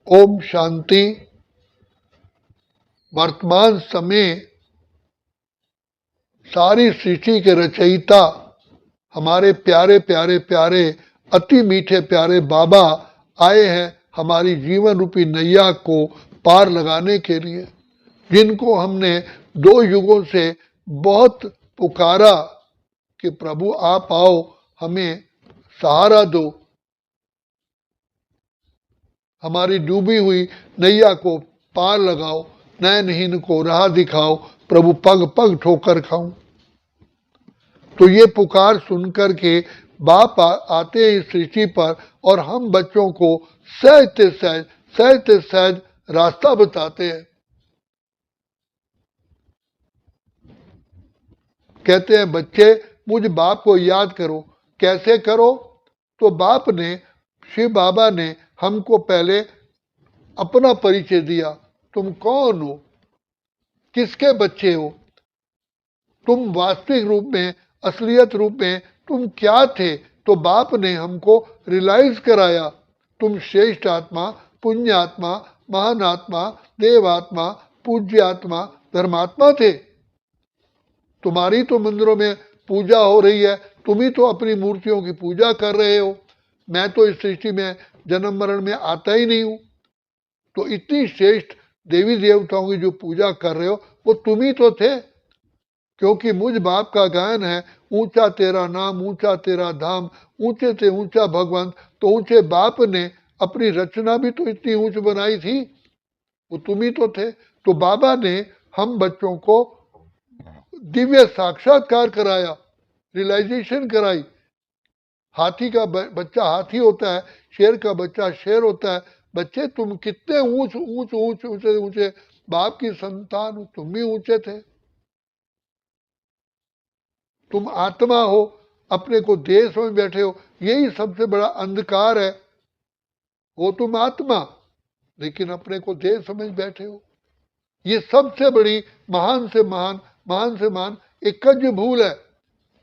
ओम शांति। वर्तमान समय सारी सृष्टि के रचयिता हमारे प्यारे प्यारे प्यारे अति मीठे प्यारे बाबा आए हैं हमारी जीवन रूपी नैया को पार लगाने के लिए, जिनको हमने 2 युगों से बहुत पुकारा कि प्रभु आप आओ, हमें सहारा दो, हमारी डूबी हुई नैया को पार लगाओ, नयनहीन को राह दिखाओ, प्रभु पग पग ठोकर खाऊं। तो ये पुकार सुनकर के बाप आते हैं इस सृष्टि पर और हम बच्चों को सहजते सहज रास्ता बताते हैं। कहते हैं बच्चे मुझ बाप को याद करो। कैसे करो? तो बाप ने, शिव बाबा ने हमको पहले अपना परिचय दिया। तुम कौन हो, किसके बच्चे हो, तुम वास्तविक रूप में, असलियत रूप में तुम क्या थे। तो बाप ने हमको रियलाइज कराया, तुम श्रेष्ठ आत्मा, पुण्य आत्मा, महान आत्मा, देव आत्मा, पूज्य आत्मा, धर्मात्मा थे। तुम्हारी तो मंदिरों में पूजा हो रही है, तुम ही तो अपनी मूर्तियों की पूजा कर रहे हो। मैं तो इस सृष्टि में जन्म मरण में आता ही नहीं हूं। तो इतनी श्रेष्ठ देवी देवताओं की जो पूजा कर रहे हो वो तुम ही तो थे। क्योंकि मुझ बाप का गायन है, ऊंचा तेरा नाम, ऊंचा तेरा धाम, ऊंचे से ऊंचा भगवंत। तो ऊंचे बाप ने अपनी रचना भी तो इतनी ऊंच बनाई थी, वो तुम ही तो थे। तो बाबा ने हम बच्चों को दिव्य साक्षात्कार कराया, रियलाइजेशन कराई। हाथी का बच्चा हाथी होता है, शेर का बच्चा शेर होता है। बच्चे तुम कितने ऊंच ऊंच ऊंच ऊंचे ऊंचे बाप की संतान हो, तुम भी ऊंचे थे। तुम आत्मा हो, अपने को देह समझ बैठे हो, यही सबसे बड़ा अंधकार है। वो तुम आत्मा, लेकिन अपने को देह समझ बैठे हो। ये सबसे बड़ी महान से महान एक भूल है।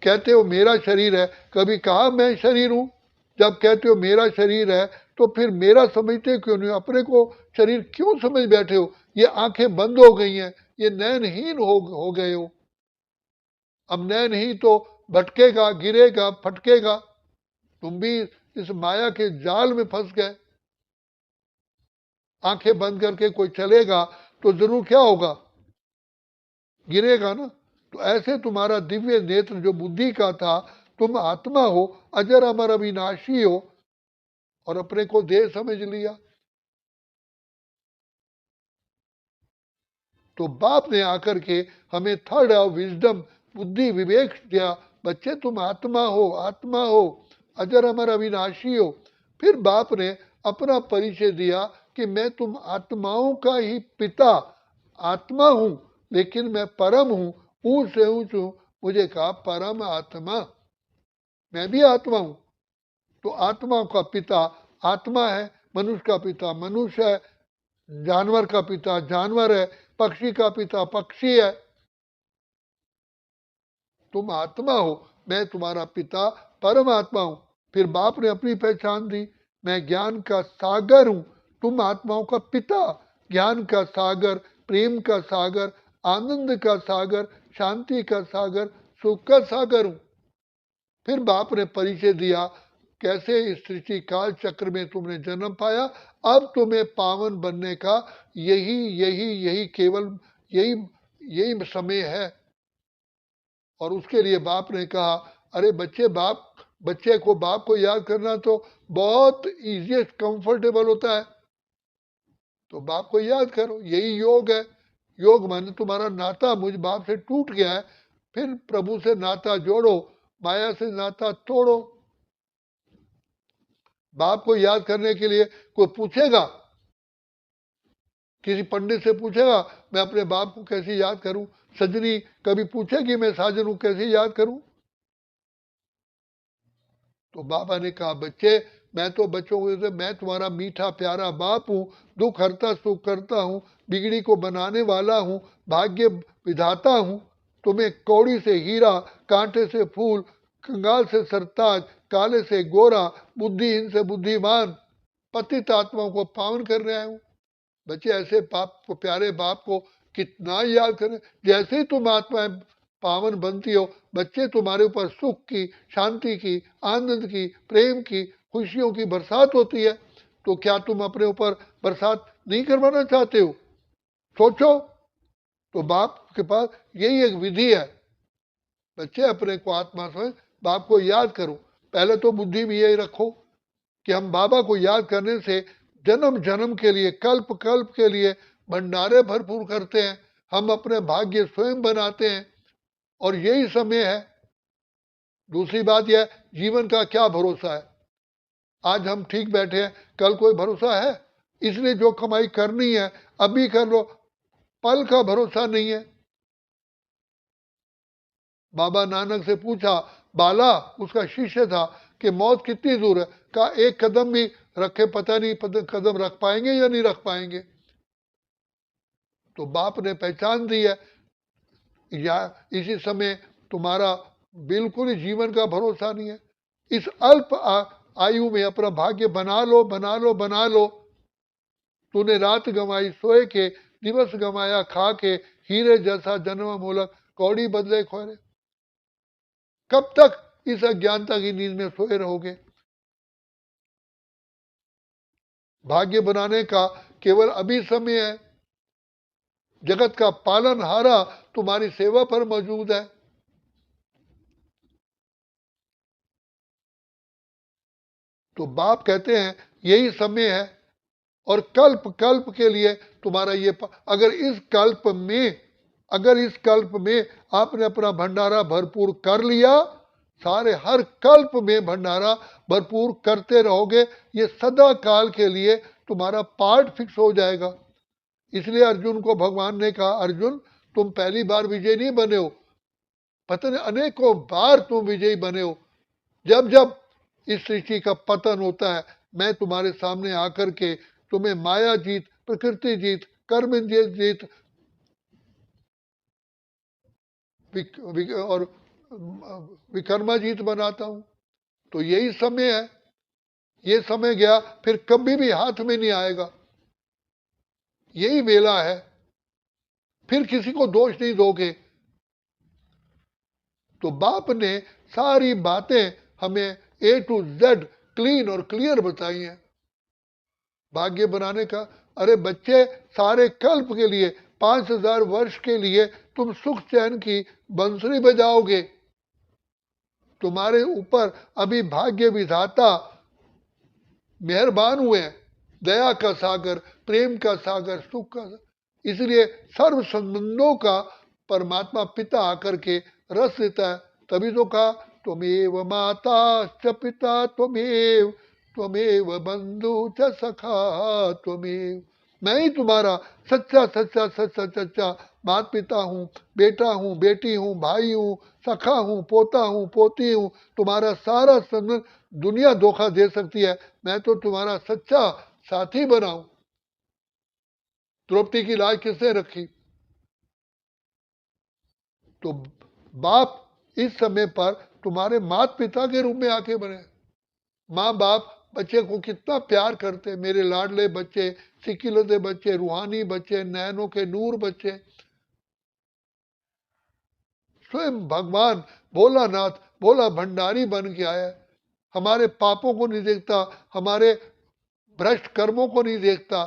कहते हो मेरा शरीर है, कभी कहा मैं शरीर हूं? जब कहते हो मेरा शरीर है तो फिर मेरा समझते क्यों नहीं? अपने को शरीर क्यों समझ बैठे हो? ये आंखें बंद हो गई हैं, ये नयनहीन हो गए हो। अब नयनहीन तो भटकेगा, गिरेगा, फटकेगा। तुम भी इस माया के जाल में फंस गए। आंखें बंद करके कोई चलेगा तो जरूर क्या होगा? गिरेगा ना। तो ऐसे तुम्हारा दिव्य नेत्र जो बुद्धि का था, तुम आत्मा हो, अजर अमर अविनाशी हो, और अपने को देह समझ लिया। तो बाप ने आकर के हमें थर्ड ऑफ विजडम, बुद्धि विवेक दिया। बच्चे तुम आत्मा हो, अजर अमर अविनाशी हो। फिर बाप ने अपना परिचय दिया कि मैं तुम आत्माओं का ही पिता आत्मा हूं, लेकिन मैं परम हूं, ऊंच से ऊंच हूं। मुझे कहा परम आत्मा, मैं भी आत्मा हूं। तो आत्मा का पिता आत्मा है, मनुष्य का पिता मनुष्य है, जानवर का पिता जानवर है, पक्षी का पिता पक्षी है। तुम आत्मा हो, मैं तुम्हारा पिता परमात्मा हूं। फिर बाप ने अपनी पहचान दी, मैं ज्ञान का सागर हूं। तुम आत्माओं का पिता, ज्ञान का सागर, प्रेम का सागर, आनंद का सागर, शांति का सागर, सुख का सागर हूं। फिर बाप ने परिचय दिया, कैसे इस सृष्टि काल चक्र में तुमने जन्म पाया। अब तुम्हें पावन बनने का यही केवल यही समय है। और उसके लिए बाप ने कहा, अरे बच्चे को बाप को याद करना तो बहुत इजीएस्ट कंफर्टेबल होता है। तो बाप को याद करो, यही योग है। योग माने तुम्हारा नाता मुझ बाप से टूट गया है, फिर प्रभु से नाता जोड़ो, माया से नाता तोड़ो। बाप को याद करने के लिए कोई पूछेगा, किसी पंडित से पूछेगा मैं अपने बाप को कैसे याद करूं? सजनी कभी पूछेगी मैं साजन को कैसे याद करूं? तो बाबा ने कहा, बच्चे मैं तो बच्चों को, मैं तुम्हारा मीठा प्यारा बाप हूं, दुख हरता सुख करता हूं, बिगड़ी को बनाने वाला हूं, भाग्य विधाता हूं। तुम्हें कौड़ी से हीरा, कांटे से फूल, कंगाल से सरताज, काले से गोरा, बुद्धिहीन से बुद्धिमान, पतित आत्माओं को पावन करने आया हूँ। बच्चे ऐसे बाप को, प्यारे बाप को कितना याद करें। जैसे ही तुम आत्माएं पावन बनती हो, बच्चे तुम्हारे ऊपर सुख की, शांति की, आनंद की, प्रेम की, खुशियों की बरसात होती है। तो क्या तुम अपने ऊपर बरसात नहीं करवाना चाहते हो? सोचो। तो बाप के पास यही एक विधि है। बच्चे अपने को आत्मा समझ, बाप को याद करो। पहले तो बुद्धि में यही रखो कि हम बाबा को याद करने से जन्म जन्म के लिए, कल्प कल्प के लिए भंडारे भरपूर करते हैं। हम अपने भाग्य स्वयं बनाते हैं और यही समय है। दूसरी बात यह, जीवन का क्या भरोसा है? आज हम ठीक बैठे हैं, कल कोई भरोसा है? इसलिए जो कमाई करनी है अभी कर लो, पल का भरोसा नहीं है। बाबा नानक से पूछा, बाला उसका शिष्य था, कि मौत कितनी दूर है? कहा एक कदम भी रखे पता नहीं कदम रख पाएंगे या नहीं रख पाएंगे। तो बाप ने पहचान दी है, या इसी समय तुम्हारा बिल्कुल ही जीवन का भरोसा नहीं है। इस अल्प आयु में अपना भाग्य बना लो, बना लो, बना लो। तूने रात गंवाई सोए के, दिवस गंवाया खा के, हीरे जैसा जन्म मूलक कौड़ी बदले खोरे। कब तक इस अज्ञानता की नींद में सोए रहोगे? भाग्य बनाने का केवल अभी समय है। जगत का पालनहारा तुम्हारी सेवा पर मौजूद है। तो बाप कहते हैं यही समय है, और कल्प कल्प के लिए तुम्हारा ये अगर इस कल्प में आपने अपना भंडारा भरपूर कर लिया, सारे हर कल्प में भंडारा भरपूर करते रहोगे, ये सदा काल के लिए तुम्हारा पार्ट फिक्स हो जाएगा। इसलिए अर्जुन को भगवान ने कहा, अर्जुन तुम पहली बार विजय नहीं बने हो, पता नहीं अनेकों बार तुम विजयी बने हो। जब जब इस सृष्टि का पतन होता है, मैं तुम्हारे सामने आकर के तुम्हें माया जीत, प्रकृति जीत, कर्म जीत और विकर्मा जीत बनाता हूं। तो यही समय है। ये समय गया फिर कभी भी हाथ में नहीं आएगा। यही वेला है। फिर किसी को दोष नहीं दोगे। तो बाप ने सारी बातें हमें A to Z क्लीन और क्लियर बताई हैं भाग्य बनाने का। अरे बच्चे, सारे कल्प के लिए, 5000 वर्ष के लिए तुम सुख चैन की बंसुरी बजाओगे। तुम्हारे ऊपर अभी भाग्य विधाता मेहरबान हुए हैं, दया का सागर, प्रेम का सागर, सुख का सागर। इसलिए सर्व संबंधों का परमात्मा पिता आकर के रस देता है। तभी तो कहा, त्वमेव माता च पिता त्वमेव, त्वमेव बंधु च सखा त्वमेव। मैं ही तुम्हारा सच्चा सच्चा सच्चा सच्चा माता पिता हूँ, बेटा हूँ, बेटी हूँ, भाई हूँ, सखा हूँ, पोता हूँ, पोती हूँ। तुम्हारा सारा संबंध दुनिया धोखा दे सकती है, मैं तो तुम्हारा सच्चा साथी बनाऊं। द्रौपदी की लाज किसने रखी? तो बाप इस समय पर तुम्हारे माता पिता के रूप में आके बने। माँ बाप बच्चे को कितना प्यार करते, मेरे लाडले बच्चे, सिकिलते बच्चे, रूहानी बच्चे, नैनों के नूर बच्चे। स्वयं भगवान भोलानाथ भोला भंडारी बन के आया। हमारे पापों को नहीं देखता, हमारे भ्रष्ट कर्मों को नहीं देखता,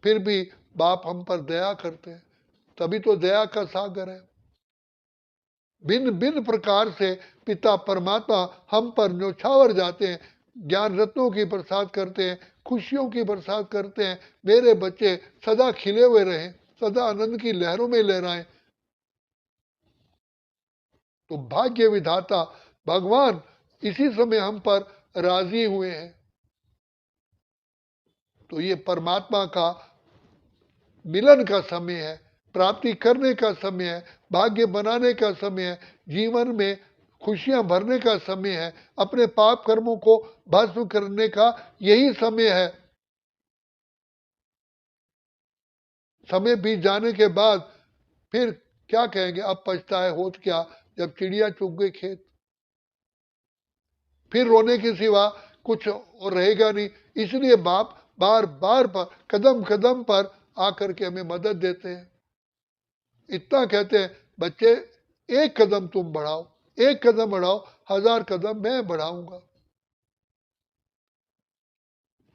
फिर भी बाप हम पर दया करते हैं। तभी तो दया का सागर है। भिन्न भिन्न प्रकार से पिता परमात्मा हम पर न्यौछावर जाते हैं, ज्ञान रत्नों की बरसात करते हैं, खुशियों की बरसात करते हैं। मेरे बच्चे सदा खिले हुए रहें, सदा आनंद की लहरों में लहराएं। तो भाग्य विधाता भगवान इसी समय हम पर राजी हुए हैं। तो ये परमात्मा का मिलन का समय है, प्राप्ति करने का समय है, भाग्य बनाने का समय है, जीवन में खुशियां भरने का समय है, अपने पाप कर्मों को भस्म करने का यही समय है। समय बीत जाने के बाद फिर क्या कहेंगे, अब पछताए होत क्या, जब चिड़िया चुग गई खेत। फिर रोने के सिवा कुछ और रहेगा नहीं। इसलिए बाप बार बार पर कदम कदम पर आकर के हमें मदद देते हैं। इतना कहते हैं बच्चे, एक कदम तुम बढ़ाओ, एक कदम बढ़ाओ, 1000 कदम मैं बढ़ाऊंगा।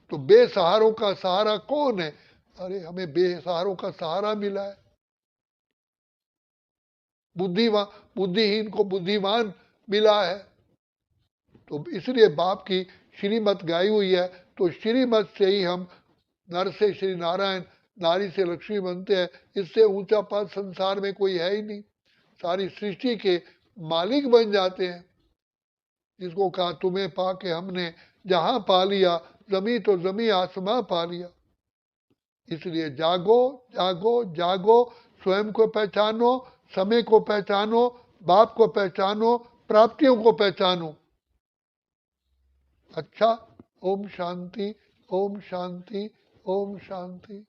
तो बेसहारों का सहारा कौन है? अरे हमें बेसहारों का सहारा मिला है। बुद्धिमान बुद्धिहीन को बुद्धिमान मिला है। तो इसलिए बाप की श्रीमत गाई हुई है। तो श्रीमत से ही हम नर से श्री नारायण, नारी से लक्ष्मी बनते हैं। इससे ऊंचा पद संसार में कोई है ही नहीं। सारी सृष्टि के मालिक बन जाते हैं। जिसको कहा तुम्हें पाके हमने जहां पा लिया, जमी तो जमी आसमां पा लिया। इसलिए जागो जागो जागो, स्वयं को पहचानो, समय को पहचानो, बाप को पहचानो, प्राप्तियों को पहचानो। अच्छा, ओम शांति, ओम शांति, ओम शांति।